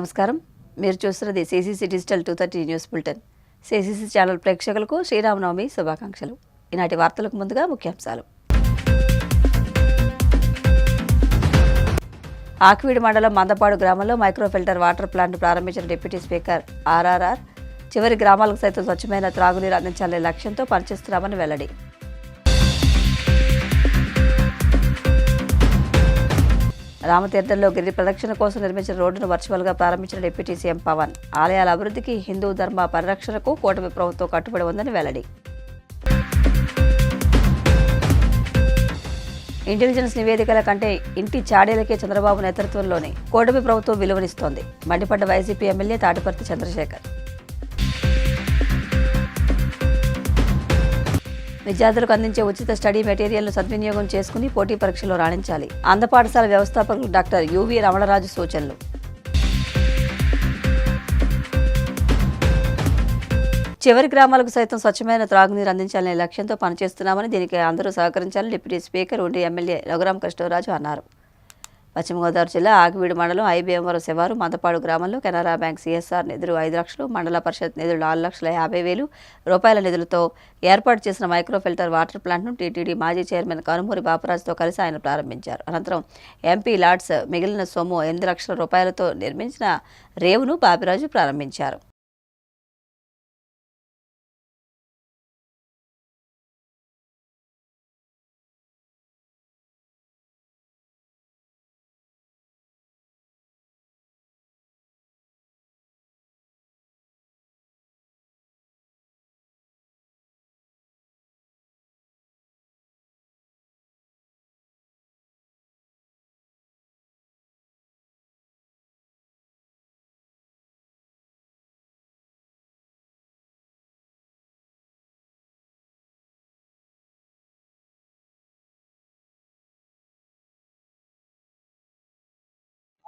నమస్కారం. మీరు చూస్తున్నది CCC digital 230 news bulletin. CCC channel ప్రేక్షకులకు శ్రీరామనవమి శుభాకాంక్షలు. ఈనాటి వార్తలకు ముందుగా ముఖ్యాంశాలు. ఆకివీడు మండలం మందపాడు గ్రామంలో మైక్రో ఫిల్టర్ వాటర్ ప్లాంట్ ప్రారంభించిన డిప్యూటీ స్పీకర్ ఆర్ఆర్ఆర్ చివరి గ్రామాలకు సైతం స్వచ్ఛమైన త్రాగునీరు అందించాలనే లక్ష్యంతో పనిచేస్తున్నామని వెల్లడి. రామతీర్థంలో గిరి ప్రదక్షిణ కోసం నిర్మించిన రోడ్డును వర్చువల్గా ప్రారంభించిన డిప్యూటీ సీఎం పవన్ ఆలయాల అభివృద్ధికి, హిందూ ధర్మ పరిరక్షణకు కూటమి ప్రభుత్వం కట్టుబడి ఉందని వెల్లడి. ఇంటెలిజెన్స్ నివేదికల కంటే ఇంటి చాడీలకే చంద్రబాబు నేతృత్వంలోనే కూటమి ప్రభుత్వం విలువనిస్తోంది. మండిపడ్డ వైసీపీ ఎమ్మెల్యే తాటిపర్తి చంద్రశేఖర్. విద్యార్థులకు అందించే ఉచిత స్టడీ మెటీరియల్ను సద్వినియోగం చేసుకుని పోటీ పరీక్షలో రాణించాలి. ఆంధ్ర పాఠశాల వ్యవస్థాపకులు డాక్టర్ యువి రమణరాజు సూచనలు. చివరి గ్రామాలకు సైతం స్వచ్ఛమైన త్రాగునీరు అందించాలనే లక్ష్యంతో పనిచేస్తున్నామని, దీనికి అందరూ సహకరించాలని డిప్యూటీ స్పీకర్ ఉండి ఎమ్మెల్యే రఘురామ కృష్ణరాజు అన్నారు. పశ్చిమ గోదావరి జిల్లా ఆకివీడు మండలం ఐబీఎంవరం శివారు మందపాడు గ్రామంలో కెనరా బ్యాంక్ సిఎస్ఆర్ నిధులు 5 లక్షలు, మండల పరిషత్ నిధులు 4,50,000 రూపాయల నిధులతో ఏర్పాటు చేసిన మైక్రో ఫిల్టర్ వాటర్ ప్లాంట్ను టీటీడీ మాజీ చైర్మన్ కనుమూరి బాపరాజుతో కలిసి ఆయన ప్రారంభించారు. అనంతరం ఎంపీ లాడ్స్ మిగిలిన సొమ్ము 8 లక్షల రూపాయలతో నిర్మించిన రేవును బాపిరాజు ప్రారంభించారు.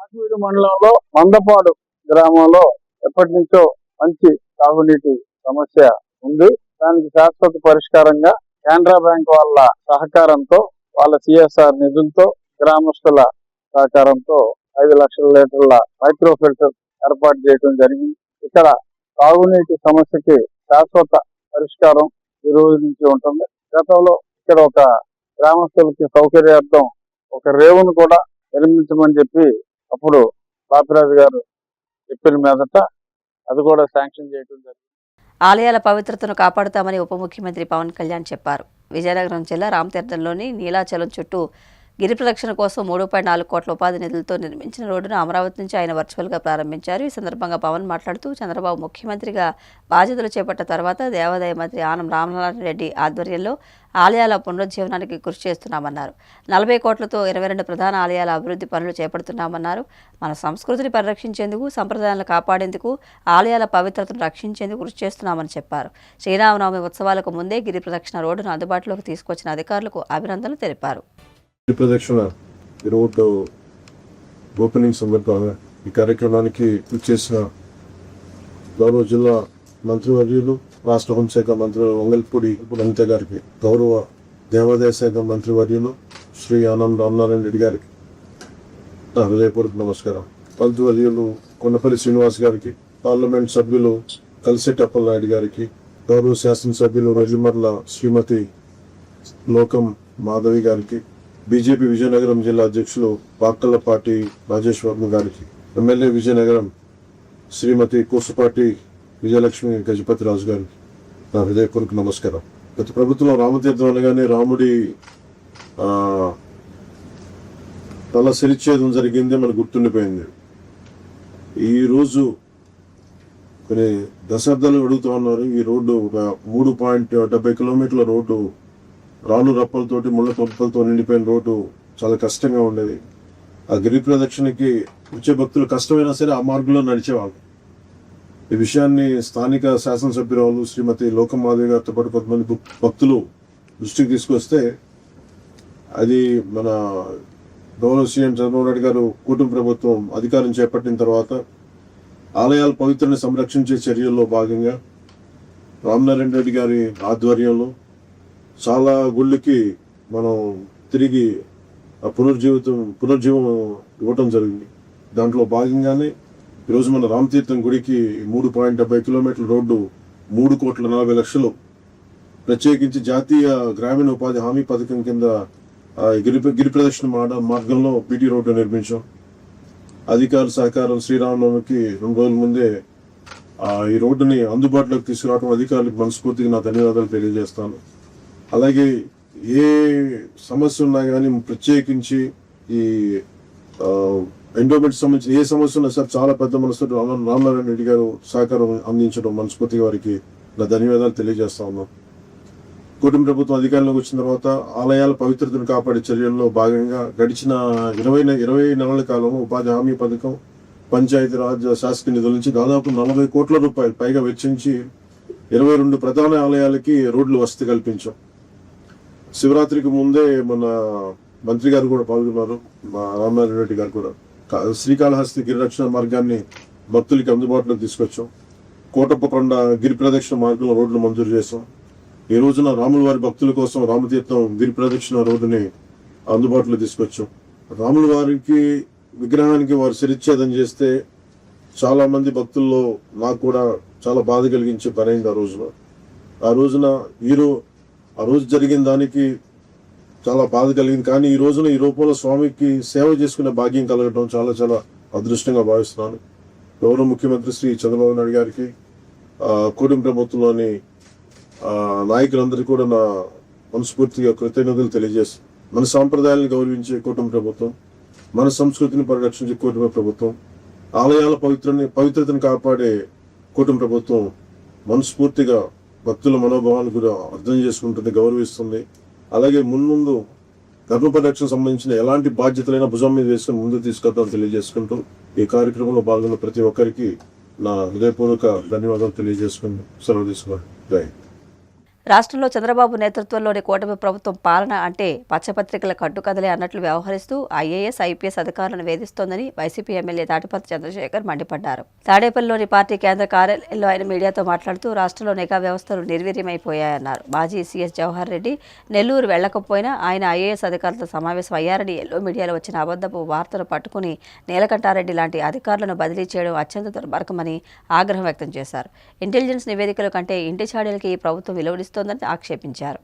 ఆకివీడు మండలంలో మందపాడు గ్రామంలో ఎప్పటి నుంచో మంచి తాగునీటి సమస్య ఉంది. దానికి శాశ్వత పరిష్కారంగా కెనరా బ్యాంక్ వాళ్ళ సహకారంతో, వాళ్ళ సిఎస్ఆర్ నిధులతో, గ్రామస్తుల సహకారంతో 5 లక్షల లీటర్ల మైక్రో ఫిల్టర్ ఏర్పాటు చేయడం జరిగింది. ఇక్కడ తాగునీటి సమస్యకి శాశ్వత పరిష్కారం ఈ రోజు నుంచి ఉంటుంది. గతంలో ఇక్కడ ఒక గ్రామస్తులకి సౌకర్యార్థం ఒక రేవును కూడా నిర్మించమని చెప్పి అప్పుడు బాపిరాజు గారు చెప్పిన మీదట అది కూడా శాంక్షన్ చేయడం జరిగింది. ఆలయాల పవిత్రతను కాపాడుతామని ఉప ముఖ్యమంత్రి పవన్ కళ్యాణ్ చెప్పారు. విజయనగరం జిల్లా రామతీర్థంలోని నీలాచలం చుట్టూ గిరి ప్రదక్షిణ కోసం 3.4 కోట్ల ఉపాధి నిధులతో నిర్మించిన రోడ్డును అమరావతి నుంచి ఆయన వర్చువల్గా ప్రారంభించారు. ఈ సందర్భంగా పవన్ మాట్లాడుతూ, చంద్రబాబు ముఖ్యమంత్రిగా బాధ్యతలు చేపట్టిన తర్వాత దేవాదాయ మంత్రి ఆనం రామనారాయణ రెడ్డి ఆధ్వర్యంలో ఆలయాల పునరుజ్జీవనానికి కృషి చేస్తున్నామన్నారు. 40 కోట్లతో 22 ప్రధాన ఆలయాల అభివృద్ధి పనులు చేపడుతున్నామన్నారు. మన సంస్కృతిని పరిరక్షించేందుకు, సంప్రదాయాలను కాపాడేందుకు, ఆలయాల పవిత్రతను రక్షించేందుకు కృషి చేస్తున్నామని చెప్పారు. శ్రీరామనవమి ఉత్సవాలకు ముందే గిరి ప్రదక్షిణ రోడ్డును అందుబాటులోకి తీసుకొచ్చిన అధికారులకు అభినందనలు తెలిపారు. ప్రదక్షిణ రోడ్డు ఓపెనింగ్ సందర్భంగా ఈ కార్యక్రమానికి చేసిన గౌరవ జిల్లా మంత్రివర్యులు, రాష్ట్ర హోంశాఖ మంత్రి వంగల్పూడి అనిత గారికి, గౌరవ దేవాదాయ శాఖ మంత్రివర్యులు శ్రీ ఆనం రామనారాయణ రెడ్డి గారికి నా హృదయపూర్వక నమస్కారం. మంత్రివర్యులు కొండపల్లి శ్రీనివాస్ గారికి, పార్లమెంట్ సభ్యులు కలిసెట్టి అప్పలనాయుడు గారికి, గౌరవ శాసనసభ్యులు రజుమర్ల శ్రీమతి లోకం మాధవి గారికి, బీజేపీ విజయనగరం జిల్లా అధ్యక్షులు పాక్కలపాటి రాజేష్ వర్మ గారికి, ఎమ్మెల్యే విజయనగరం శ్రీమతి కోసుపాటి విజయలక్ష్మి గజపతి రాజు గారికి నా హృదయపూర్వక నమస్కారం. గత ప్రభుత్వంలో రామతీర్థం అనగానే రాముడి తల సిరిచ్ఛేదం జరిగింది మనకు గుర్తుండిపోయింది. ఈరోజు కొన్ని దశాబ్దాలు అడుగుతూ ఉన్నారు. ఈ రోడ్డు ఒక 3.70 కిలోమీటర్ల రోడ్డు రాళ్ళు రప్పలతోటి, ముళ్ళ తొప్పలతో నిండిపోయిన రోడ్డు చాలా కష్టంగా ఉండేది. ఆ గిరి ప్రదక్షిణకి వచ్చే భక్తులు కష్టమైనా సరే ఆ మార్గంలో నడిచేవాళ్ళు. ఈ విషయాన్ని స్థానిక శాసనసభ్యురాలు శ్రీమతి లోకం మాధవి గారితో పాటు కొంతమంది భక్తులు దృష్టికి తీసుకొస్తే అది మన గౌరవ సీఎం చంద్రబాబు నాయుడు గారు కూటమి ప్రభుత్వం అధికారం చేపట్టిన తర్వాత ఆలయాల పవిత్రని సంరక్షించే చర్యల్లో భాగంగా రామనారాయణ రెడ్డి గారి ఆధ్వర్యంలో చాలా గుళ్ళకి మనం తిరిగి పునర్జీవం ఇవ్వటం జరిగింది. దాంట్లో భాగంగానే ఈరోజు మన రామతీర్థం గుడికి 3.70 కిలోమీటర్ల రోడ్డు 3,40,00,000 ప్రత్యేకించి జాతీయ గ్రామీణ ఉపాధి హామీ పథకం కింద గిరి ప్రదక్షిణ మార్గంలో పీటీ రోడ్డు నిర్మించాం. అధికారుల సహకారం శ్రీరామనవమికి 2 రోజుల ముందే ఈ రోడ్డుని అందుబాటులోకి తీసుకురావడం అధికారులకు మనస్ఫూర్తిగా నా ధన్యవాదాలు తెలియజేస్తాను. అలాగే ఏ సమస్య ఉన్నా కానీ ప్రత్యేకించి ఈ ఎండోమెంట్ సంబంధించిన ఏ సమస్య ఉన్నా సార్ చాలా పెద్ద మనసు రామనారాయణ రెడ్డి గారు సహకారం అందించడం మనస్ఫూర్తిగా వారికి నా ధన్యవాదాలు తెలియజేస్తా ఉన్నాం. కూటమి ప్రభుత్వం అధికారంలోకి వచ్చిన తర్వాత ఆలయాల పవిత్రతను కాపాడే చర్యల్లో భాగంగా గడిచిన 20 నెలల కాలంలో ఉపాధి హామీ పథకం, పంచాయతీరాజ్ శాసక నిధుల నుంచి దాదాపు 40 కోట్ల రూపాయలు పైగా వెచ్చించి 22 ప్రధాన ఆలయాలకి రోడ్లు వసతి కల్పించాం. శివరాత్రికి ముందే మన మంత్రి గారు కూడా పాల్గొన్నారు, మా రామనారాయణ రెడ్డి గారు కూడా. శ్రీకాళహస్తి గిరిరక్షణ మార్గాన్ని భక్తులకి అందుబాటులోకి తీసుకొచ్చాం. కోటప్పకొండ గిరి ప్రదక్షిణ మార్గంలో రోడ్లు మంజూరు చేశాం. ఈ రోజున రాముల వారి భక్తుల కోసం రామతీర్థం గిరి ప్రదక్షిణ రోడ్డుని అందుబాటులో తీసుకొచ్చాం. రాముల వారికి విగ్రహానికి వారు శిరచ్ఛేదం చేస్తే చాలా మంది భక్తుల్లో నాకు కూడా చాలా బాధ కలిగించే పనైంది. ఆ రోజున ఆ రోజు జరిగిన దానికి చాలా బాధ కలిగింది. కానీ ఈ రోజున ఈ రూపంలో స్వామికి సేవ చేసుకునే భాగ్యం కలగడం చాలా చాలా అదృష్టంగా భావిస్తున్నాను. గౌరవ ముఖ్యమంత్రి శ్రీ చంద్రబాబు నాయుడు గారికి, కూటమి ప్రభుత్వంలోని నాయకులందరికీ కూడా నా మనస్ఫూర్తిగా కృతజ్ఞతలు తెలియజేస్తాను. మన సాంప్రదాయాలను గౌరవించే కూటమి ప్రభుత్వం, మన సంస్కృతిని పరిరక్షించే కూటమి ప్రభుత్వం, ఆలయాల పవిత్రతను కాపాడే కూటమి ప్రభుత్వం మనస్ఫూర్తిగా భక్తుల మనోభావాలను కూడా అర్థం చేసుకుంటుంది, గౌరవిస్తుంది. అలాగే ముందు ధర్మ పరిరక్షణ సంబంధించిన ఎలాంటి బాధ్యతలైనా భుజం మీద వేసుకుని ముందుకు తీసుకొద్దామని తెలియజేసుకుంటూ ఈ కార్యక్రమంలో పాల్గొన్న ప్రతి ఒక్కరికి నా హృదయపూర్వక ధన్యవాదాలు తెలియజేసుకుని సెలవు తీసుకోండి. జై హింద్. రాష్ట్రంలో చంద్రబాబు నేతృత్వంలోని కూటమి ప్రభుత్వం పాలన అంటే పచ్చపత్రికల కట్టుకథలే అన్నట్లు వ్యవహరిస్తూ ఐఏఎస్, ఐపీఎస్ అధికారులను వేధిస్తోందని వైసీపీ ఎమ్మెల్యే తాటిపర్తి చంద్రశేఖర్ మండిపడ్డారు. తాడేపల్లిలోని పార్టీ కేంద్ర కార్యాలయంలో ఆయన మీడియాతో మాట్లాడుతూ రాష్ట్రంలో నిఘా వ్యవస్థలు నిర్వీర్యమైపోయాయన్నారు. మాజీ సీఎస్ జవహర్ రెడ్డి నెల్లూరు వెళ్లకపోయినా ఆయన ఐఏఎస్ అధికారులతో సమావేశం అయ్యారని ఎల్లో మీడియాలో వచ్చిన అబద్ధపు వార్తలు పట్టుకుని నీలకంఠారెడ్డి లాంటి అధికారులను బదిలీ చేయడం అత్యంత దుర్మార్గమని ఆగ్రహం వ్యక్తం చేశారు. ఇంటెలిజెన్స్ నివేదికల కంటే ఇంటి చాడీలకి ఈ ప్రభుత్వం విలువడిస్తోందని ఆక్షేపించారు.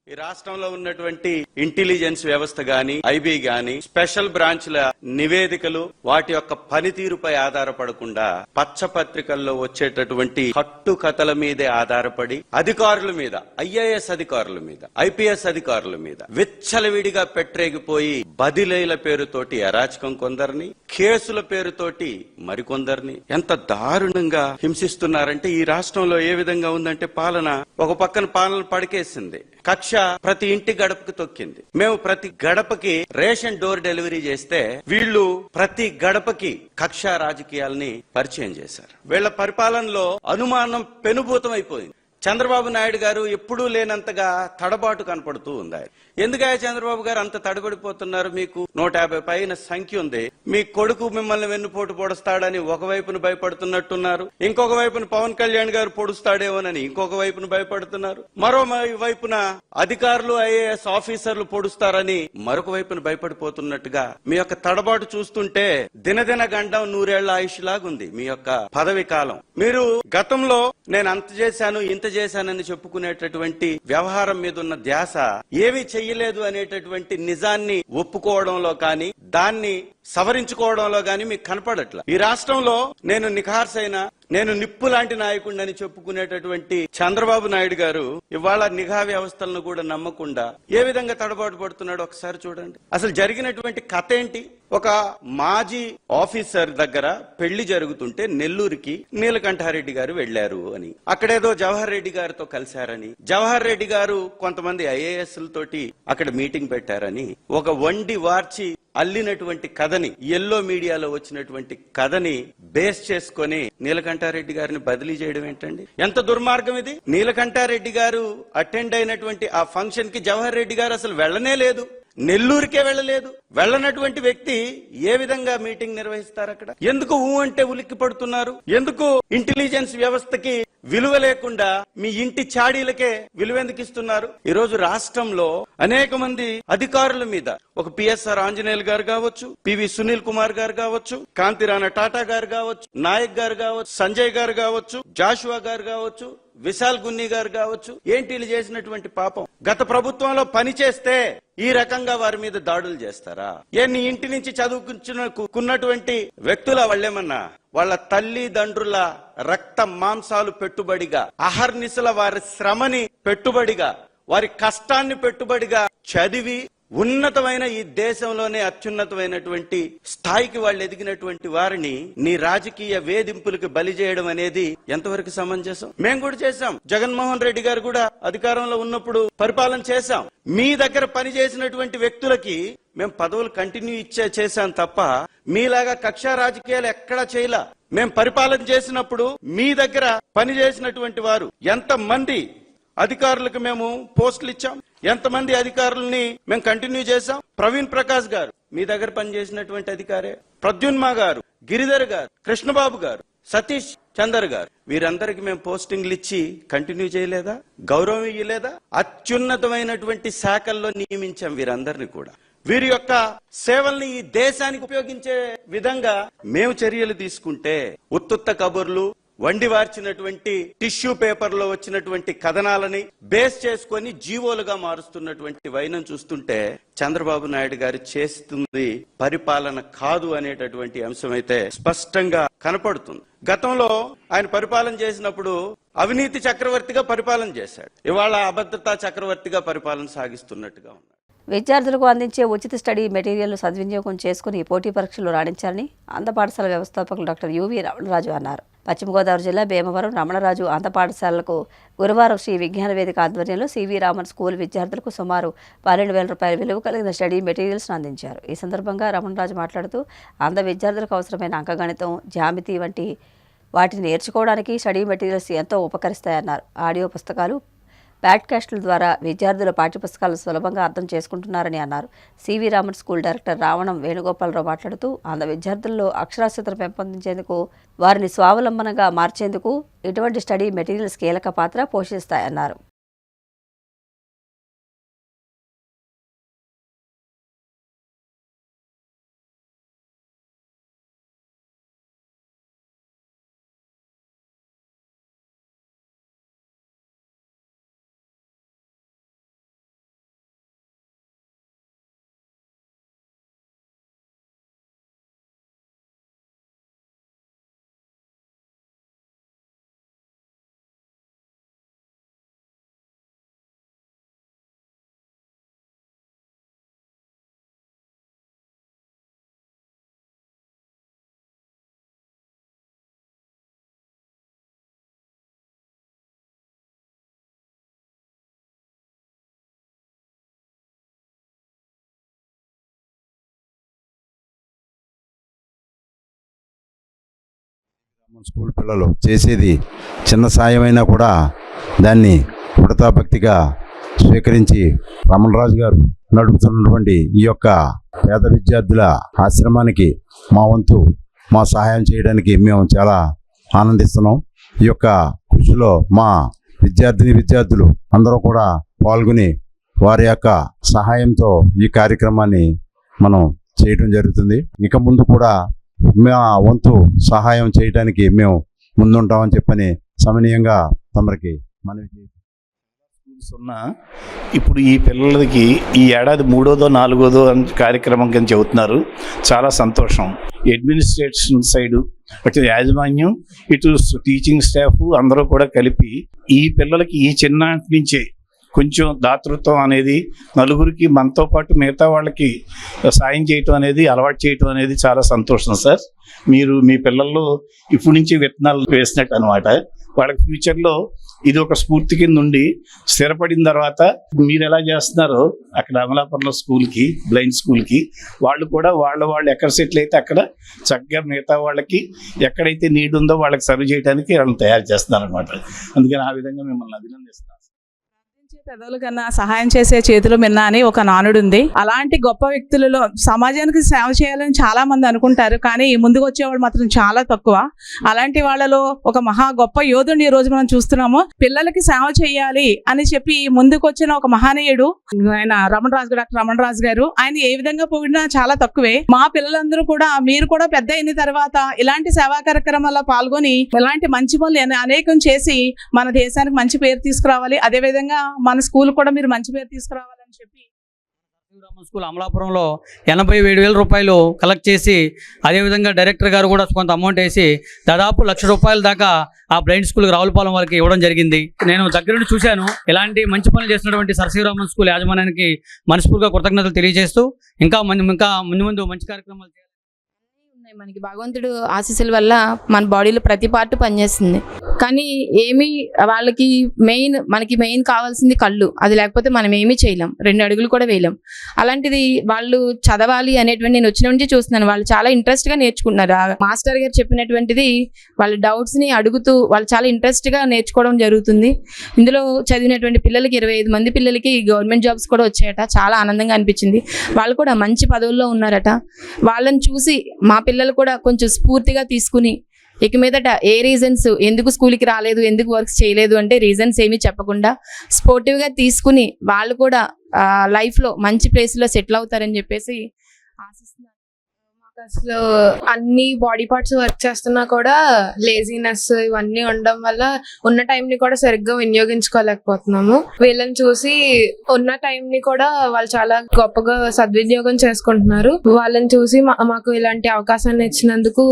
ఈ రాష్ట్రంలో ఉన్నటువంటి ఇంటెలిజెన్స్ వ్యవస్థ గాని, ఐబీ గాని, స్పెషల్ బ్రాంచ్ల నివేదికలు వాటి యొక్క పనితీరుపై ఆధారపడకుండా పచ్చ పత్రికల్లో వచ్చేటటువంటి కట్టుకథల మీదే ఆధారపడి అధికారుల మీద, ఐఏఎస్ అధికారుల మీద, ఐపీఎస్ అధికారుల మీద విచ్చలవిడిగా పెట్టరేగిపోయి బదిలీల పేరుతోటి అరాచకం కొందరిని, కేసుల పేరుతోటి మరికొందరిని ఎంత దారుణంగా హింసిస్తున్నారంటే ఈ రాష్ట్రంలో ఏ విధంగా ఉందంటే పాలన ఒక పక్కన పాలన పడికేసింది, కక్ష ప్రతి ఇంటి గడపకి తొక్కింది. మేము ప్రతి గడపకి రేషన్ డోర్ డెలివరీ చేస్తే వీళ్ళు ప్రతి గడపకి కక్ష రాజకీయాల్ని పరిచయం చేశారు. వీళ్ల పరిపాలనలో అనుమానం పెనుభూతం అయిపోయింది. చంద్రబాబు నాయుడు గారు ఎప్పుడూ లేనంతగా తడబాటు కనపడుతూ ఉంది. ఎందుకయ్యా చంద్రబాబు గారు అంత తడబడిపోతున్నారు? మీకు 150 పైన సంఖ్య ఉంది. మీ కొడుకు మిమ్మల్ని వెన్నుపోటు పొడుస్తాడని ఒకవైపున భయపడుతున్నట్టున్నారు, ఇంకొక వైపున పవన్ కళ్యాణ్ గారు పొడుస్తాడేమోనని ఇంకొక వైపున భయపడుతున్నారు, మరో వైపున అధికారులు, ఐఏఎస్ ఆఫీసర్లు పొడుస్తారని మరొక వైపున భయపడిపోతున్నట్టుగా మీ యొక్క తడబాటు చూస్తుంటే దినదిన గండం 100 ఏళ్ల ఆయుష్ లాగుంది మీ యొక్క పదవి కాలం. మీరు గతంలో నేను అంత చేశాను ఇంత చేశానని చెప్పుకునేటటువంటి వ్యవహారం మీద ఉన్న ధ్యాస ఏమీ చెయ్యలేదు అనేటటువంటి నిజాన్ని ఒప్పుకోవడంలో కానీ దాన్ని సవరించుకోవడంలో గాని మీకు కనపడట్ల. ఈ రాష్ట్రంలో నేను నిఖార్సైన, నేను నిప్పు లాంటి నాయకుడిని చెప్పుకునేటటువంటి చంద్రబాబు నాయుడు గారు ఇవాళ నిఘా వ్యవస్థలను కూడా నమ్మకుండా ఏ విధంగా తడబాటు పడుతున్నాడు ఒకసారి చూడండి. అసలు జరిగినటువంటి కథ ఏంటి? ఒక మాజీ ఆఫీసర్ దగ్గర పెళ్లి జరుగుతుంటే నెల్లూరుకి నీలకంఠారెడ్డి గారు వెళ్లారు అని, అక్కడేదో జవహర్ రెడ్డి గారితో కలిశారని, జవహర్ రెడ్డి గారు కొంతమంది ఐఏఎస్ తోటి అక్కడ మీటింగ్ పెట్టారని ఒక వండి వార్చి అల్లినటువంటి కథని, ఎల్లో మీడియాలో వచ్చినటువంటి కథని బేస్ చేసుకుని నీలకంఠారెడ్డి గారిని బదిలీ చేయడం ఏంటండి? ఎంత దుర్మార్గం ఇది! నీలకంఠారెడ్డి గారు అటెండ్ అయినటువంటి ఆ ఫంక్షన్ కి జవహర్ రెడ్డి గారు అసలు వెళ్లనే లేదు. నెల్లూరుకే వెళ్ళలేదు. వెళ్ళనటువంటి వ్యక్తి ఏ విధంగా మీటింగ్ నిర్వహిస్తారు అక్కడ? ఎందుకు అంటే ఉలిక్కి పడుతున్నారు? ఎందుకు ఇంటెలిజెన్స్ వ్యవస్థకి విలువ లేకుండా మీ ఇంటి చాడీలకే విలువెందుకు ఇస్తున్నారు? ఈ రోజు రాష్ట్రంలో అనేక మంది అధికారుల మీద, ఒక పిఎస్ఆర్ ఆంజనేయులు గారు కావచ్చు, పివి సునీల్ కుమార్ గారు కావచ్చు, కాంతిరాణ టాటా గారు కావచ్చు, నాయక్ గారు కావచ్చు, సంజయ్ గారు కావచ్చు, జాషువా గారు కావచ్చు, విశాల్ గున్ని గారు కావచ్చు, ఏంటి వీళ్ళు చేసినటువంటి పాపం? గత ప్రభుత్వంలో పని చేస్తే ఈ రకంగా వారి మీద దాడులు చేస్తారా? నీ ఇంటి నుంచి చదువుకున్నటువంటి వ్యక్తుల వాళ్ళేమన్నా వాళ్ళ తల్లిదండ్రుల రక్త మాంసాలు పెట్టుబడిగా, అహర్నిశల వారి శ్రమని పెట్టుబడిగా, వారి కష్టాన్ని పెట్టుబడిగా చదివి ఉన్నతమైన ఈ దేశంలోనే అత్యున్నతమైనటువంటి స్థాయికి వాళ్ళు ఎదిగినటువంటి వారిని నీ రాజకీయ వేధింపులకు బలి చేయడం అనేది ఎంతవరకు సమంజసం? మేము కూడా చేశాం. జగన్మోహన్ రెడ్డి గారు కూడా అధికారంలో ఉన్నప్పుడు పరిపాలన చేశాం. మీ దగ్గర పనిచేసినటువంటి వ్యక్తులకి మేము పదవులు కంటిన్యూ చేశాం తప్ప మీలాగా కక్షా రాజకీయాలు ఎక్కడా చేయలా. మేము పరిపాలన చేసినప్పుడు మీ దగ్గర పనిచేసినటువంటి వారు ఎంతమంది అధికారులకు మేము పోస్టులు ఇచ్చాం, ఎంతమంది అధికారులని మేము కంటిన్యూ చేశాం. ప్రవీణ్ ప్రకాష్ గారు మీ దగ్గర పనిచేసినటువంటి అధికారే. ప్రద్యున్మ గారు, గిరిధర్ గారు, కృష్ణబాబు గారు, సతీష్ చందర్ గారు, వీరందరికి మేము పోస్టింగ్లు ఇచ్చి కంటిన్యూ చేయలేదా? గౌరవం ఇయ్యలేదా? అత్యున్నతమైనటువంటి శాఖల్లో నియమించాం వీరందరినీ కూడా. వీరి యొక్క సేవల్ని ఈ దేశానికి ఉపయోగించే విధంగా మేము చర్యలు తీసుకుంటే ఉత్తుత్త కబుర్లు, వండి వార్చినటువంటి టిష్యూ పేపర్ లో వచ్చినటువంటి కథనాలని బేస్ చేసుకొని జీవోలుగా మారుస్తున్నటువంటి వైనం చూస్తుంటే చంద్రబాబు నాయుడు గారు చేస్తుంది పరిపాలన కాదు అనేటటువంటి అంశం అయితే స్పష్టంగా కనపడుతుంది. గతంలో ఆయన పరిపాలన చేసినప్పుడు అవినీతి చక్రవర్తిగా పరిపాలన చేశాడు. ఇవాళ అభద్రతా చక్రవర్తిగా పరిపాలన సాగిస్తున్నట్టుగా ఉన్నాడు. విద్యార్థులకు అందించే ఉచిత స్టడీ మెటీరియల్ సద్వినియోగం చేసుకుని పోటీ పరీక్షలు రాణించాలని ఆంధ్ర పాఠశాల వ్యవస్థాపకులు డాక్టర్ యువి రమణరాజు అన్నారు. పశ్చిమ గోదావరి జిల్లా భీమవరం రమణరాజు ఆంధ్ర పాఠశాలలకు గురువారం శ్రీ విజ్ఞాన వేదిక ఆధ్వర్యంలో సివి రామన్ స్కూల్ విద్యార్థులకు సుమారు 12,000 రూపాయల విలువ కలిగిన స్టడీ మెటీరియల్స్ను అందించారు. ఈ సందర్భంగా రమణరాజు మాట్లాడుతూ ఆంధ్ర విద్యార్థులకు అవసరమైన అంకగణితం, జ్యామితి వంటి వాటిని నేర్చుకోవడానికి స్టడీ మెటీరియల్స్ ఎంతో ఉపకరిస్తాయన్నారు. ఆడియో పుస్తకాలు, పాడ్కాస్టుల ద్వారా విద్యార్థుల పాఠ్యపుస్తకాలను సులభంగా అర్థం చేసుకుంటున్నారని అన్నారు. CV Raman school director Ravanam Venugopalarao మాట్లాడుతూ ఆంధ్ర విద్యార్థుల్లో అక్షరాస్యతను పెంపొందించేందుకు, వారిని స్వావలంబనగా మార్చేందుకు ఇటువంటి స్టడీ మెటీరియల్స్ కీలక పాత్ర పోషిస్తాయన్నారు. స్కూల్ పిల్లలు చేసేది చిన్న సాయమైనా కూడా దాన్ని వృతాభక్తిగా స్వీకరించి రమణరాజు గారు నడుపుతున్నటువంటి ఈ యొక్క పేద విద్యార్థుల ఆశ్రమానికి మా వంతు మా సహాయం చేయడానికి మేము చాలా ఆనందిస్తున్నాం. ఈ యొక్క కృషిలో మా విద్యార్థులు అందరూ కూడా పాల్గొని వారి యొక్క సహాయంతో ఈ కార్యక్రమాన్ని మనం చేయడం జరుగుతుంది. ఇక ముందు కూడా మా వంతు సహాయం చేయడానికి మేము ముందుంటామని చెప్పని సమనీయంగా తమరికి మనవి స్కూల్స్ ఉన్నా ఇప్పుడు ఈ పిల్లలకి ఈ ఏడాది 3వ 4వ కార్యక్రమం కింద చెబుతున్నారు. చాలా సంతోషం. అడ్మినిస్ట్రేషన్ సైడు ఇటు యాజమాన్యం, ఇటు టీచింగ్ స్టాఫ్ అందరూ కూడా కలిపి ఈ పిల్లలకి ఈ చిన్నటి నుంచే కొంచెం దాతృత్వం అనేది నలుగురికి మనతో పాటు మిగతా వాళ్ళకి సాయం చేయటం అనేది, అలవాటు చేయటం అనేది చాలా సంతోషం సార్. మీరు మీ పిల్లల్లో ఇప్పుడు నుంచి విత్తనాలు వేసినట్టు అనమాట. వాళ్ళకి ఫ్యూచర్లో ఇది ఒక స్ఫూర్తి కింద ఉండి స్థిరపడిన తర్వాత మీరు ఎలా చేస్తున్నారో అక్కడ అమలాపురంలో స్కూల్కి, బ్లైండ్ స్కూల్కి వాళ్ళు కూడా వాళ్ళు ఎక్కడ సెటిల్ అయితే అక్కడ చక్కగా మిగతా వాళ్ళకి ఎక్కడైతే నీడ్ ఉందో వాళ్ళకి సర్వ్ చేయడానికి వాళ్ళని తయారు చేస్తున్నారు అనమాట. అందుకని ఆ విధంగా మిమ్మల్ని అభినందిస్తున్నాను. పెదవుల కన్నా సహాయం చేసే చేతులు మిన్న అని ఒక నానుడు ఉంది. అలాంటి గొప్ప వ్యక్తులలో సమాజానికి సేవ చేయాలని చాలా మంది అనుకుంటారు, కానీ ముందుకు వచ్చేవాడు మాత్రం చాలా తక్కువ. అలాంటి వాళ్ళలో ఒక మహా గొప్ప యోధుడిని ఈ రోజు మనం చూస్తున్నాము. పిల్లలకి సేవ చేయాలి అని చెప్పి ముందుకు వచ్చిన ఒక మహనీయుడు ఆయన డాక్టర్ రమణ రాజు గారు. ఆయన ఏ విధంగా పోయినా చాలా తక్కువే. మా పిల్లలందరూ కూడా, మీరు కూడా పెద్ద అయిన తర్వాత ఇలాంటి సేవా కార్యక్రమాల్లో పాల్గొని ఇలాంటి మంచి పనులు అనేకం చేసి మన దేశానికి మంచి పేరు తీసుకురావాలి. అదే విధంగా మన స్కూల్ కూడా మీరు మంచి పేరు తీసుకురావాలని చెప్పి స్కూల్ అమలాపురంలో 87,000 రూపాయలు కలెక్ట్ చేసి, అదేవిధంగా డైరెక్టర్ గారు కూడా కొంత అమౌంట్ వేసి దాదాపు ₹1,00,000 దాకా ఆ బ్లైండ్ స్కూల్కి రావులపాలెం వాళ్ళకి ఇవ్వడం జరిగింది. నేను దగ్గర నుండి చూశాను. ఇలాంటి మంచి పనులు చేసినటువంటి సరస్వతిరామన్ స్కూల్ యాజమాన్యానికి మనస్ఫూర్తిగా కృతజ్ఞతలు తెలియజేస్తూ ఇంకా ముందు మంచి కార్యక్రమాలు చేయాలి. మనకి భగవంతుడు ఆశీస్సుల వల్ల మన బాడీలో ప్రతి పార్ట్ పనిచేస్తుంది, కానీ మనకి మెయిన్ కావాల్సింది కళ్ళు. అది లేకపోతే మనం ఏమీ చేయలేం, 2 అడుగులు కూడా వేయలేం. అలాంటిది వాళ్ళు చదవాలి అనేటువంటి నేను వచ్చిన నుంచి చూస్తున్నాను. వాళ్ళు చాలా ఇంట్రెస్ట్గా నేర్చుకుంటున్నారు. మాస్టర్ గారు చెప్పినటువంటిది వాళ్ళ డౌట్స్ని అడుగుతూ వాళ్ళు చాలా ఇంట్రెస్ట్గా నేర్చుకోవడం జరుగుతుంది. ఇందులో చదివినటువంటి పిల్లలకి 25 మంది పిల్లలకి గవర్నమెంట్ జాబ్స్ కూడా వచ్చాయట. చాలా ఆనందంగా అనిపించింది. వాళ్ళు కూడా మంచి పదవుల్లో ఉన్నారట. వాళ్ళని చూసి మా పిల్లలు కూడా కొంచెం స్ఫూర్తిగా తీసుకుని ఇక మీదట ఏ రీజన్స్, ఎందుకు స్కూల్కి రాలేదు, ఎందుకు వర్క్స్ చేయలేదు అంటే రీజన్స్ ఏమీ చెప్పకుండా స్పోర్టివ్గా తీసుకుని వాళ్ళు కూడా లైఫ్లో మంచి ప్లేస్లో సెటిల్ అవుతారని చెప్పేసి ఆశిస్తున్నాను. అసలు అన్ని బాడీ పార్ట్స్ వర్క్ చేస్తున్నా కూడా లేజినెస్ ఇవన్నీ ఉండడం వల్ల ఉన్న టైంని కూడా సరిగ్గా వినియోగించుకోలేకపోతున్నాము. వీళ్ళని చూసి ఉన్న టైంని కూడా వాళ్ళు చాలా గొప్పగా సద్వినియోగం చేసుకుంటున్నారు. వాళ్ళని చూసి మాకు ఇలాంటి అవకాశాన్ని ఇచ్చినందుకు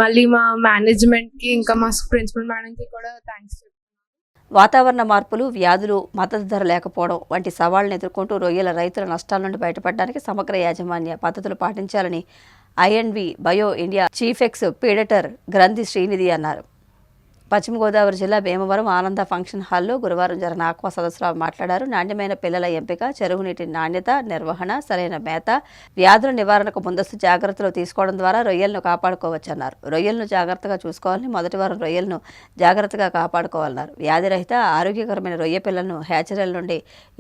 మళ్ళీ మా మేనేజ్మెంట్ కి ఇంకా మా ప్రిన్సిపల్ మేడం కి కూడా థ్యాంక్స్. వాతావరణ మార్పులు, వ్యాధులు, మద్దతు ధర లేకపోవడం వంటి సవాళ్లను ఎదుర్కొంటూ రొయ్యల రైతుల నష్టాల నుండి బయటపడడానికి సమగ్ర యాజమాన్య పద్ధతులు పాటించాలని INV బయో ఇండియా చీఫ్ ఎక్స్పీడిటర్ గ్రంథి శ్రీనిధి అన్నారు. పశ్చిమ గోదావరి జిల్లా భీమవరం ఆనంద ఫంక్షన్ హాల్లో గురువారం జరిగిన ఆక్వా సదస్సులో మాట్లాడారు. నాణ్యమైన పిల్లల ఎంపిక, చెరువు నీటి నాణ్యత, నిర్వహణ, సరైన మేత, వ్యాధుల నివారణకు ముందస్తు జాగ్రత్తలు తీసుకోవడం ద్వారా రొయ్యలను కాపాడుకోవచ్చన్నారు. రొయ్యలను జాగ్రత్తగా చూసుకోవాలని, మొదటి వారం రొయ్యలను జాగ్రత్తగా కాపాడుకోవాలన్నారు. వ్యాధిరహిత ఆరోగ్యకరమైన రొయ్య పిల్లలను హ్యాచరీల నుండి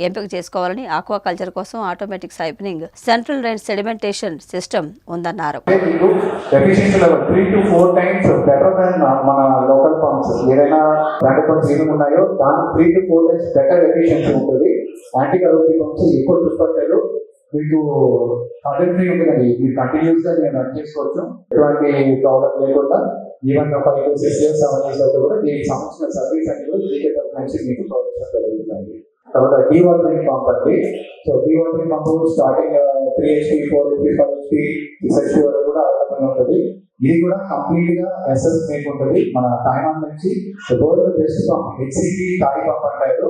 ఎంపిక చేసుకోవాలని, ఆక్వా కల్చర్ కోసం automatic siphoning, central drain sedimentation system ఉందన్నారు. ఏదైనా బ్రాండ్ పంప్స్ ఏమి ఉన్నాయో దాని 3 to 4 times బెటర్ ఎఫిషియన్సీ ఉంటుంది. యాంటీ కరోసివ్ పంప్స్ ఎక్కువ చూసుకుంటారు. మీకు అదర్ ఫ్రీ ఉంటుందండి. మీరు కంటిన్యూస్ గా మీరు రన్ చేసుకోవచ్చు, ఎటువంటి ప్రాబ్లం లేకుండా. ఈవెన్ 5 to 6 years 7 years వరకు కూడా దీనికి సంబంధించిన సర్వీస్ అన్ని కూడా మీకు ప్రొవైడ్ జరుగుతుంది. తర్వాత డీవాటరింగ్ పంప్ అండి. So dewatering pump starting 3 HP 4 HP 5 HP 6 HP వరకు కూడా అవైలబుల్ ఉంటుంది. ఇది కూడా కంప్లీట్ గా ఎస్ఎస్ మేక్ ఉంటుంది. మన థాయిలాండ్ నుంచి world best pump HCP Thai pump అంటారు.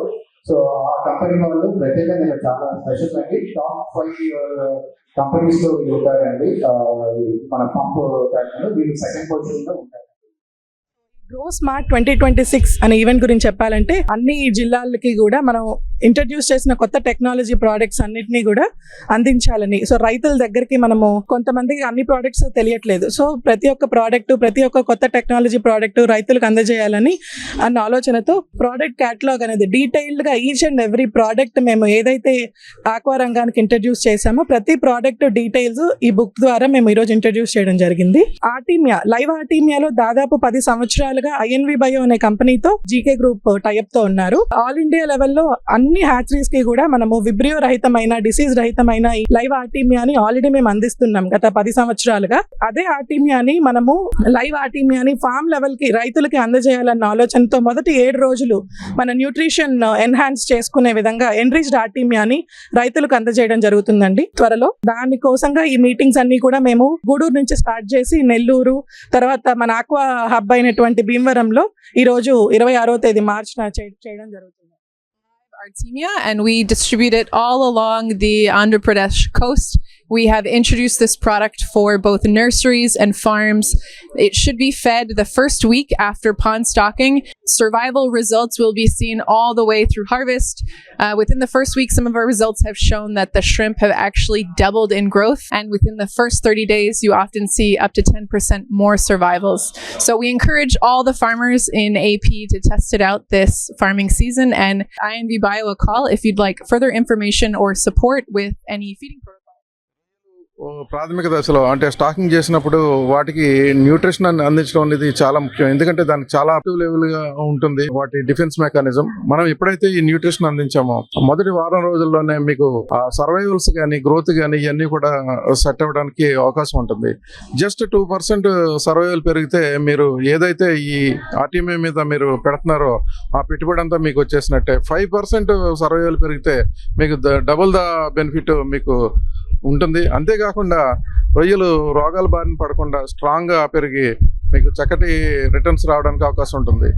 సో ఆ కంపెనీ వాళ్ళు ప్రత్యేకంగా చాలా స్పెషల్ అండి. టాప్ 5 కంపెనీస్ లో వీళ్ళు ఉంటారండి. మన పంప్ వీళ్ళు సెకండ్ పొజిషన్ లో ఉంటారు. గ్రో స్మార్ట్ 2026 అనే ఈవెంట్ గురించి చెప్పాలంటే అన్ని జిల్లాలకి కూడా మనం ఇంట్రడ్యూస్ చేసిన కొత్త టెక్నాలజీ ప్రోడక్ట్స్ అన్నిటినీ కూడా అందించాలని. సో రైతుల దగ్గరికి మనము కొంతమందికి అన్ని ప్రోడక్ట్స్ తెలియట్లేదు. సో ప్రతి ఒక్క ప్రోడక్ట్, ప్రతి ఒక్క కొత్త టెక్నాలజీ ప్రోడక్ట్ రైతులకు అందజేయాలని అన్న ఆలోచనతో ప్రోడక్ట్ క్యాటలాగ్ అనేది డీటెయిల్డ్ గా ఈచ్ అండ్ ఎవ్రీ ప్రోడక్ట్ మేము ఏదైతే ఆక్వా రంగానికి ఇంట్రడ్యూస్ చేశామో ప్రతి ప్రోడక్ట్ డీటెయిల్స్ ఈ బుక్ ద్వారా మేము ఈరోజు ఇంట్రడ్యూస్ చేయడం జరిగింది. ఆర్టీమియా, లైవ్ ఆర్టీమియాలో దాదాపు 10 సంవత్సరాలుగా INV బయో అనే కంపెనీతో GK గ్రూప్ టైఅప్ తో ఉన్నారు. ఆల్ ఇండియా లెవెల్లో అన్ని హ్యాచరీస్ కి కూడా మనము విబ్రియో రహితమైన, డిసీజ్ రహితమైన ఈ లైవ్ ఆర్టీమియాని ఆల్రెడీ మేము అందిస్తున్నాం గత 10 సంవత్సరాలుగా. అదే ఆర్టీమియాని మనము లైవ్ ఆర్టీమియాని ఫామ్ లెవెల్ కి రైతులకి అందజేయాలన్న ఆలోచనతో మొదటి 7 రోజులు మన న్యూట్రిషన్ ఎన్హాన్స్ చేసుకునే విధంగా ఎన్రిచ్డ్ ఆర్టీమియాని రైతులకు అందజేయడం జరుగుతుందండి త్వరలో. దానికోసంగా ఈ మీటింగ్స్ అన్ని కూడా మేము గూడూరు నుంచి స్టార్ట్ చేసి నెల్లూరు, తర్వాత మన ఆక్వా హబ్ అయినటువంటి భీమవరంలో ఈ రోజు 26వ తేదీ మార్చిన చేయడం జరుగుతుంది. Artemia, and we distribute it all along the Andhra Pradesh coast We have introduced this product for both nurseries and farms. It should be fed the first week after pond stocking. Survival results will be seen all the way through harvest. Within the first week, some of our results have shown that the shrimp have actually doubled in growth. And within the first 30 days, you often see up to 10% more survivals. So we encourage all the farmers in AP to test it out this farming season, and INV Bio a call if you'd like further information or support with any feeding protocol. ప్రాథమిక దశలో అంటే stacking చేసినప్పుడు వాటికి nutrition అందించడం అనేది చాలా ముఖ్యం. ఎందుకంటే దానికి చాలా యాక్టివ్ లెవెల్ గా ఉంటుంది వాటి డిఫెన్స్ మెకానిజం. మనం ఎప్పుడైతే ఈ న్యూట్రిషన్ అందించామో మొదటి వారం రోజుల్లోనే మీకు సర్వైవల్స్ కానీ గ్రోత్ కానీ ఇవన్నీ కూడా సెట్ అవ్వడానికి అవకాశం ఉంటుంది. జస్ట్ 2% సర్వైవల్ పెరిగితే మీరు ఏదైతే ఈ ఆర్టీఎంఏ మీద మీరు పెడుతున్నారో ఆ పెట్టుబడి అంతా మీకు వచ్చేసినట్టే. 5% సర్వైవల్ పెరిగితే మీకు డబుల్ ద బెనిఫిట్ మీకు ఉంటుంది. అంతేకాకుండా రొయ్యలు రోగాల బారిన పడకుండా స్ట్రాంగ్గా పెరిగి మీకు చక్కటి రిటర్న్స్ రావడానికి అవకాశం ఉంటుంది.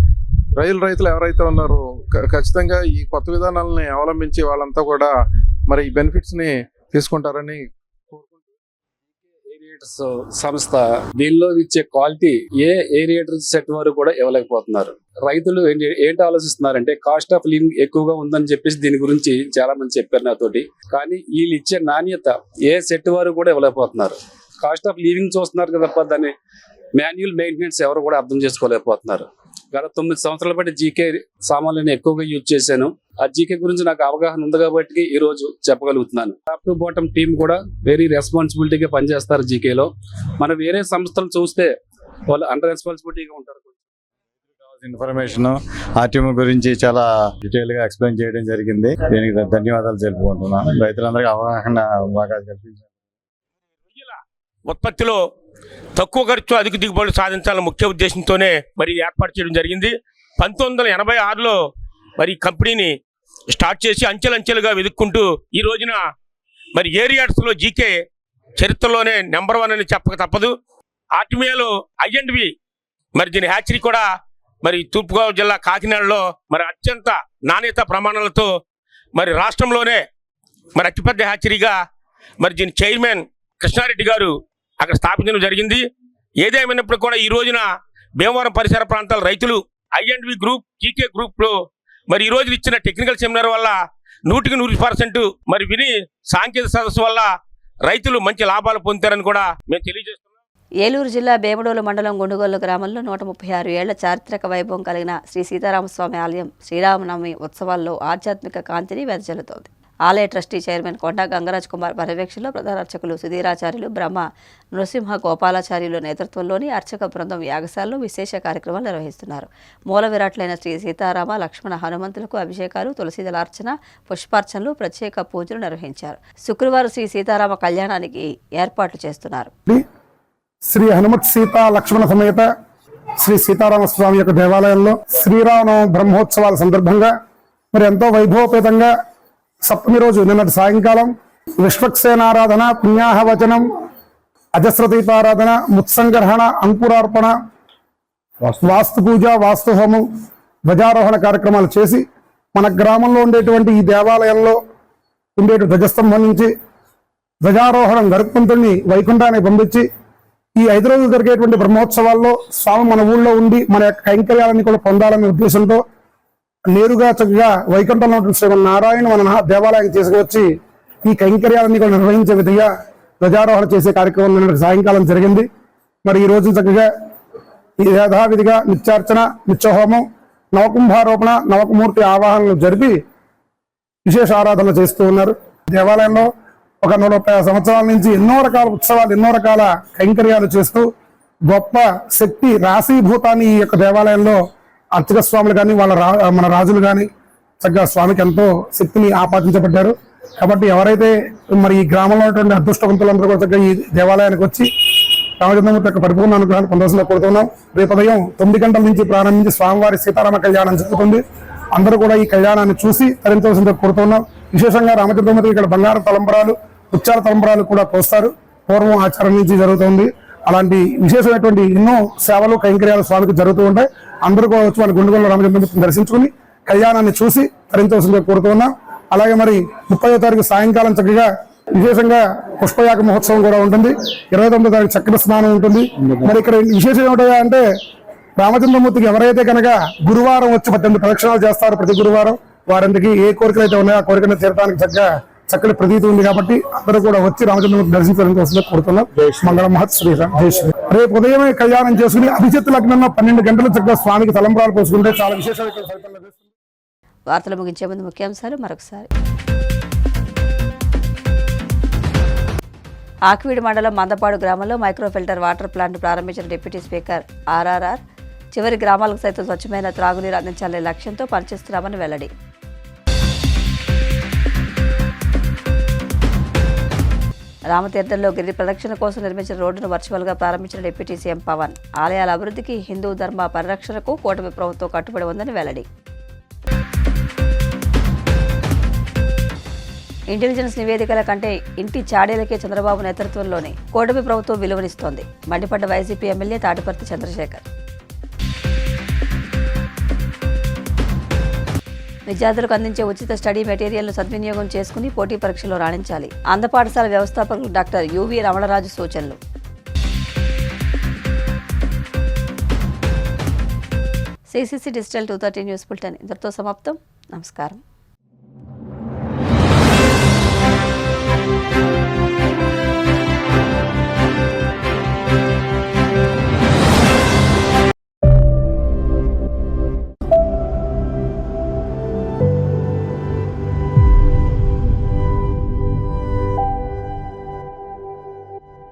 రొయ్యల రైతులు ఎవరైతే ఉన్నారో ఖచ్చితంగా ఈ కొత్త విధానాలని అవలంబించి వాళ్ళంతా కూడా మరి ఈ బెనిఫిట్స్ని తీసుకుంటారని సంస్థ దీనిలో ఇచ్చే క్వాలిటీ ఏ ఏరియేటర్ సెట్ వారు కూడా ఇవ్వలేకపోతున్నారు. రైతులు ఏంటి ఆలోచిస్తున్నారంటే కాస్ట్ ఆఫ్ లివింగ్ ఎక్కువగా ఉందని చెప్పేసి దీని గురించి చాలా మంది చెప్పారు నాతోటి. కానీ వీళ్ళు ఇచ్చే నాణ్యత ఏ సెట్ వారు కూడా ఇవ్వలేకపోతున్నారు. కాస్ట్ ఆఫ్ లివింగ్ చూస్తున్నారు కదా తప్ప దాన్ని మాన్యువల్ మెయింటెనెన్స్ ఎవరు కూడా అర్థం చేసుకోలేకపోతున్నారు. గత 9 సంవత్సరాల బట్టి జీకే సామాన్లను ఎక్కువగా యూజ్ చేశాను. ఆ జీకే గురించి నాకు అవగాహన ఉంది కాబట్టి ఈ రోజు చెప్పగలుగుతున్నాను. టాప్ టు బాటమ్ టీం కూడా వెరీ రెస్పాన్సిబిలిటీగా పనిచేస్తారు జీకేలో. మనం వేరే సంస్థలు చూస్తే వాళ్ళు అండర్ రెస్పాన్సిబిలిటీగా ఉంటారు. ఇన్ఫర్మేషన్ ఆర్టీఎం గురించి చాలా డీటెయిల్ గా ఎక్స్ప్లెయిన్ చేయడం జరిగింది. దీనికి ధన్యవాదాలు తెలుపుకుంటున్నాను. రైతులందరికీ అవగాహన బాగా కల్పించారు. ఉత్పత్తిలో తక్కువ ఖర్చు అధిక దిగుబడులు సాధించాలన్న ముఖ్య ఉద్దేశంతోనే మరి ఏర్పాటు చేయడం జరిగింది. 1986లో మరి కంపెనీని స్టార్ట్ చేసి అంచెలంచెలుగా వెతుక్కుంటూ ఈ రోజున మరి ఏరియాడ్స్లో జీకే చరిత్రలోనే నెంబర్ 1 అని చెప్పక తప్పదు. ఆర్టీఎంఏలో I&V మరి దీని హ్యాచరీ కూడా మరి తూర్పుగోదావరి జిల్లా కాకినాడలో మరి అత్యంత నాణ్యత ప్రమాణాలతో మరి రాష్ట్రంలోనే మరి అతిపెద్ద హ్యాచరీగా మరి దీని చైర్మన్ కృష్ణారెడ్డి గారు అక్కడ స్థాపించడం జరిగింది. ఏదేమైనప్పుడు కూడా ఈ రోజున భీమవరం పరిసర ప్రాంతాల రైతులు I&V గ్రూప్ జీకే గ్రూప్లో మరి ఈ రోజు ఇచ్చిన టెక్నికల్ సెమినార్ వల్ల 100% మరి విని సాంకేతిక సదస్సు వల్ల రైతులు మంచి లాభాలు పొందుతారని కూడా మేము తెలియజేస్తున్నాం. ఏలూరు జిల్లా బేమడోలు మండలం గుండుగొల్లు గ్రామంలో 136 ఏళ్ల చారిత్రక వైభవం కలిగిన శ్రీ సీతారామస్వామి ఆలయం శ్రీరామనవమి ఉత్సవాల్లో ఆధ్యాత్మిక కాంతిని వెదజల్లుతోంది. ఆలయ ట్రస్టీ చైర్మన్ కొండా గంగరాజ్ కుమార్ పర్యవేక్షణలో ప్రధాన అర్చకులు సుధీరాచార్యులు, బ్రహ్మ నృసింహ గోపాలాచార్యుల నేతృత్వంలోని అర్చక బృందం యాగశాలలో విశేష కార్యక్రమాలు నిర్వహిస్తున్నారు. మూల విరాట్లైన శ్రీ సీతారామ లక్ష్మణ హనుమంతులకు అభిషేకాలు, తులసీదళార్చన, పుష్పార్చనలు, ప్రత్యేక పూజలు నిర్వహించారు. శుక్రవారం శ్రీ సీతారామ కళ్యాణానికి ఏర్పాట్లు చేస్తున్నారు. శ్రీ హనుమత్ సీతా లక్ష్మణ సమేత శ్రీ సీతారామ స్వామి యొక్క దేవాలయంలో శ్రీరామనవమి బ్రహ్మోత్సవాల సందర్భంగా మరి ఎంతో వైభవపేతంగా సప్తమి రోజు నిన్నటి సాయంకాలం విశ్వక్సేనారాధన, పుణ్యాహవచనం, అజస్రదీపారాధన, ముత్సంగ్రహణ, అంకురార్పణ, వాస్తు పూజ, వాస్తు హోమం, ధ్వజారోహణ కార్యక్రమాలు చేసి మన గ్రామంలో ఉండేటువంటి ఈ దేవాలయంలో ఉండే ధ్వజస్తంభం నుంచి ధ్వజారోహణం గరుత్మంతుడిని వైకుంఠానికి పంపించి ఈ 5 రోజులు జరిగేటువంటి బ్రహ్మోత్సవాల్లో స్వామి మన ఊళ్ళో ఉండి మన యొక్క కైంకర్యాలన్నీ కూడా పొందాలనే ఉద్దేశంతో నేరుగా చక్కగా వైకుంఠంలో శ్రీమన్నారాయణ మన దేవాలయానికి తీసుకువచ్చి ఈ కైంకర్యాలన్నీ కూడా నిర్వహించే విధంగా ధ్వజారోహణ చేసే కార్యక్రమం నిన్న సాయంకాలం జరిగింది. మరి ఈ రోజు చక్కగా ఈ యథావిధిగా నిత్యార్చన, నిత్యహోమం, నవకుంభారోపణ, నవకమూర్తి ఆవాహనలు జరిపి విశేష ఆరాధనలు చేస్తూ ఉన్నారు. దేవాలయంలో ఒక 130 సంవత్సరాల నుంచి ఎన్నో రకాల ఉత్సవాలు, ఎన్నో రకాల కైంకర్యాలు చేస్తూ గొప్ప శక్తి రాశీభూతాన్ని ఈ యొక్క దేవాలయంలో అర్చక స్వాములు కానీ మన రాజులు కానీ చక్కగా స్వామికి ఎంతో శక్తిని ఆపాదించబడ్డారు. కాబట్టి ఎవరైతే మరి ఈ గ్రామంలో ఉన్నటువంటి అదృష్టవంతులందరూ కూడా చక్కగా ఈ దేవాలయానికి వచ్చి రామచంద్రమూర్తి యొక్క పరిపూర్ణ అనుగ్రహాన్ని పొందాల్సిన కోరుతున్నాం. రేపు ఉదయం 9 గంటల నుంచి ప్రారంభించి స్వామివారి సీతారామ కళ్యాణం జరుగుతుంది. అందరూ కూడా ఈ కళ్యాణాన్ని చూసి తరించవలసిందిగా కోరుతున్నాం. విశేషంగా రామచంద్రమూర్తి ఇక్కడ బంగారు తలంబరాలు, ముత్యాల తలంబరాలు కూడా పోస్తారు. పూర్వం ఆచారం నుంచి జరుగుతుంది. అలాంటి విశేషమైనటువంటి ఎన్నో సేవలు, కైంకర్యాలు స్వామికి జరుగుతూ ఉంటాయి. అందరూ కూడా వచ్చి మన గుండుగొల్ల రామచంద్రమూర్తిని దర్శించుకుని కళ్యాణాన్ని చూసి తరించవలసిందిగా కోరుతూ ఉన్నాం. అలాగే మరి 30వ తారీఖు సాయంకాలం చక్కగా విశేషంగా పుష్పయాగ మహోత్సవం కూడా ఉంటుంది. 29వ తారీఖు చక్ర స్నానం ఉంటుంది. మరి ఇక్కడ విశేషం ఏమిటా అంటే రామచంద్రమూర్తికి ఎవరైతే కనుక గురువారం వచ్చి 18 ప్రదక్షిణాలు చేస్తారో ప్రతి గురువారం వారందరికీ ఏ కోరికలు అయితే ఉన్నాయో ఆ కోరికను తీరడానికి చక్కని ప్రతీతి ఉంది. కాబట్టి అందరూ కూడా వచ్చి రామచంద్రమూర్తి దర్శించడానికి కోరుతున్నాం. మంగళ మహత్ శ్రీరామ్ జై శ్రీ. రేపు ఉదయమే కళ్యాణం చేసుకుని అభిజిత్ లగ్నంలో 12 గంటల చక్కగా స్వామికి తలంబ్రాలు పోసుకుంటే చాలా విశేషాలు ఇక్కడ ఫలితం లభిస్తుంది. వార్తలు ముగించే ముందు ముఖ్యాంశాలు మరొకసారి. ఆకివీడు మండలం మందపాడు గ్రామంలో మైక్రోఫిల్టర్ వాటర్ ప్లాంట్ ప్రారంభించిన డిప్యూటీ స్పీకర్ ఆర్ఆర్ఆర్ చివరి గ్రామాలకు సైతం స్వచ్ఛమైన త్రాగునీరు అందించాలనే లక్ష్యంతో పనిచేస్తున్నామని వెల్లడి. రామతీర్థంలో గిరి ప్రదక్షిణ కోసం నిర్మించిన రోడ్డును వర్చువల్గా ప్రారంభించిన డిప్యూటీ సీఎం పవన్. ఆలయాల అభివృద్ధికి, హిందూ ధర్మ పరిరక్షణకు కూటమి ప్రభుత్వం కట్టుబడి ఉందని వెల్లడి. ఇంటెలిజెన్స్ నివేదికల కంటే ఇంటి చాడీలకే చంద్రబాబు నేతృత్వంలోనే కూటమి ప్రభుత్వం విలువనిస్తోంది. మండిపడ్డ వైసీపీ ఎమ్మెల్యే తాటిపర్తి చంద్రశేఖర్. విద్యార్థులకు అందించే ఉచిత స్టడీ మెటీరియల్ను సద్వినియోగం చేసుకుని పోటీ పరీక్షలో రాణించాలి. ఆంధ్ర పాఠశాల వ్యవస్థాపకులు డాక్టర్ యువి రమణరాజు సూచనలు. CCC డిజిటల్ 230 న్యూస్ బులెటిన్ ఇంతటితో సమాప్తం. నమస్కారం.